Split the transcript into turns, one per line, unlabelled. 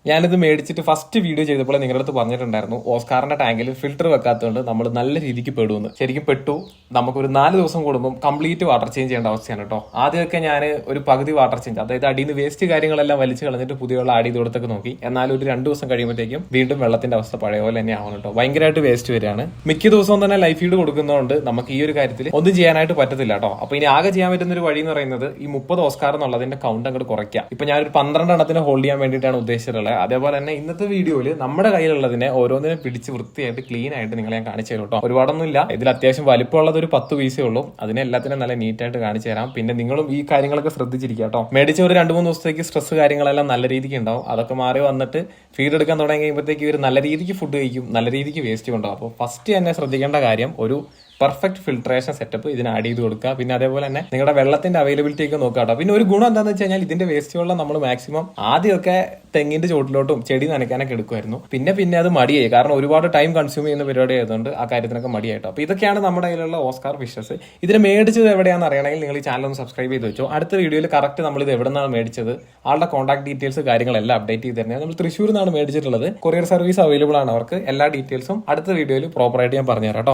ഞാനിത് മേടിച്ചിട്ട് first video ചെയ്തപ്പോൾ നിങ്ങളുടെ അടുത്ത് പറഞ്ഞിട്ടുണ്ടായിരുന്നു ഓസ്കാറിന്റെ ടാങ്കിൽ ഫിൽറ്റർ വെക്കാത്തതുകൊണ്ട് നമ്മൾ നല്ല രീതിക്ക് പെടുമെന്ന്. ശരിക്കും പെട്ടു. നമുക്കൊരു 4 ദിവസം കൂടുമ്പോൾ കംപ്ലീറ്റ് വാട്ടർ ചേഞ്ച് ചെയ്യേണ്ട അവസ്ഥയാണ് കേട്ടോ. ആദ്യമൊക്കെ ഞാൻ ഒരു പകുതി വാട്ടർ ചേഞ്ച്, അതായത് അടിയിൽ നിന്ന് വേസ്റ്റ് കാര്യങ്ങളെല്ലാം വലിച്ചു കളഞ്ഞിട്ട് പുതിയ വെള്ളം ആഡ് ചെയ്ത് കൊടുത്തൊക്കെ നോക്കി. എന്നാൽ ഒരു 2 ദിവസം കഴിയുമ്പോഴത്തേക്കും വീണ്ടും വെള്ളത്തിന്റെ അവസ്ഥ പഴയ പോലെ തന്നെ ആവണം കേട്ടോ. ഭയങ്കരമായിട്ട് വേസ്റ്റ് വരികയാണ്. മിക്ക ദിവസവും തന്നെ ലൈഫ് ഫീഡ് കൊടുക്കുന്നതുകൊണ്ട് നമുക്ക് ഈ ഒരു കാര്യത്തിൽ ഒന്നും ചെയ്യാനായിട്ട് പറ്റത്തില്ല കേട്ടോ. അപ്പൊ ഇനി ആകെ ചെയ്യാൻ പറ്റുന്ന ഒരു വഴി എന്ന് പറയുന്നത് ഈ 30 ഓസ്കാർ എന്നുള്ളതിന്റെ കൗണ്ട് അങ്ങോട്ട് കുറയ്ക്കാം. ഇപ്പൊ ഞാനൊരു 12 എണ്ണത്തിന് ഹോൾഡ് ചെയ്യാൻ വേണ്ടിയിട്ടാണ് ഉദ്ദേശിച്ചിട്ടുള്ളത്. അതേപോലെ തന്നെ ഇന്നത്തെ വീഡിയോയിൽ നമ്മുടെ കയ്യിലുള്ളതിനെ ഓരോന്നിനെ പിടിച്ച് വൃത്തിയായിട്ട് ക്ലീൻ ആയിട്ട് നിങ്ങളെ ഞാൻ കാണിച്ചു തരും കേട്ടോ. ഒരുപാടൊന്നും ഇല്ല, ഇതിൽ അത്യാവശ്യം വലിപ്പമുള്ളത് ഒരു 10 പീസേ ഉള്ളൂ. അതിനെ എല്ലാത്തിനും നല്ല നീറ്റായിട്ട് കാണിച്ചു തരാം. പിന്നെ നിങ്ങളും ഈ കാര്യങ്ങളൊക്കെ ശ്രദ്ധിച്ചിരിക്കുക കേട്ടോ. മേടിച്ച ഒരു 2-3 ദിവസത്തേക്ക് സ്ട്രെസ് കാര്യങ്ങളെല്ലാം നല്ല രീതിക്ക് ഉണ്ടാവും. അതൊക്കെ മാറി വന്നിട്ട് ഫീഡ് എടുക്കാൻ തുടങ്ങി കഴിയുമ്പോഴത്തേക്ക് ഇവർ നല്ല രീതിക്ക് ഫുഡ് കഴിക്കും, നല്ല രീതിക്ക് വേസ്റ്റ് ഉണ്ടാവും. അപ്പോൾ ഫസ്റ്റ് തന്നെ ശ്രദ്ധിക്കേണ്ട കാര്യം ഒരു പെർഫെക്റ്റ് ഫിൽട്രേഷൻ സെറ്റപ്പ് ഇതിന് ആഡ് ചെയ്ത് കൊടുക്കുക. പിന്നെ അതേപോലെ തന്നെ നിങ്ങളുടെ വെള്ളത്തിന്റെ അവൈലബിലിറ്റി ഒക്കെ നോക്കുക കേട്ടോ. പിന്നെ ഒരു ഗുണം എന്താണെന്ന് വെച്ച് കഴിഞ്ഞാൽ ഇതിന്റെ വേസ്റ്റ് വെള്ളം നമ്മൾ മാക്സിമം ആദ്യമൊക്കെ തെങ്ങിന്റെ ചോട്ടിലോട്ടും ചെടി നനയ്ക്കാനൊക്കെ എടുക്കുമായിരുന്നു. പിന്നെ അത് മടിയായി, കാരണം ഒരുപാട് ടൈം കൺസ്യൂം ചെയ്യുന്ന പരിപാടി ആയതുകൊണ്ട് ആ കാര്യത്തിനൊക്കെ മടിയായിട്ടോ. അപ്പോൾ ഇതൊക്കെയാണ് നമ്മുടെ കയ്യിലുള്ള ഓസ്കാർ ഫിഷസ്. ഇതിന് മേടിച്ചത് എവിടെയാണെന്ന് അറിയണമെങ്കിൽ നിങ്ങൾ ഈ ചാനൽ ഒന്ന് സബ്സ്ക്രൈബ് ചെയ്ത് വെച്ചോ. അടുത്ത വീഡിയോയിൽ കറക്റ്റ് നമ്മൾ ഇത് എവിടെ നിന്നാണ് മേടിച്ചത്, ആളുടെ കോൺടാക്ട് ഡീറ്റെയിൽസ് കാര്യങ്ങളെല്ലാം അപ്ഡേറ്റ് ചെയ്ത് തരുന്നത്. നമ്മൾ തൃശ്ശൂരിൽ നിന്നാണ് മേടിച്ചിട്ടുള്ളത്. കൊറിയർ സർവീസ് അവൈലബിൾ ആണ് അവർക്ക്. എല്ലാ ഡീറ്റെയിൽസും അടുത്ത വീഡിയോയിൽ പ്രോപ്പറായിട്ട് ഞാൻ പറഞ്ഞുതരാം കേട്ടോ.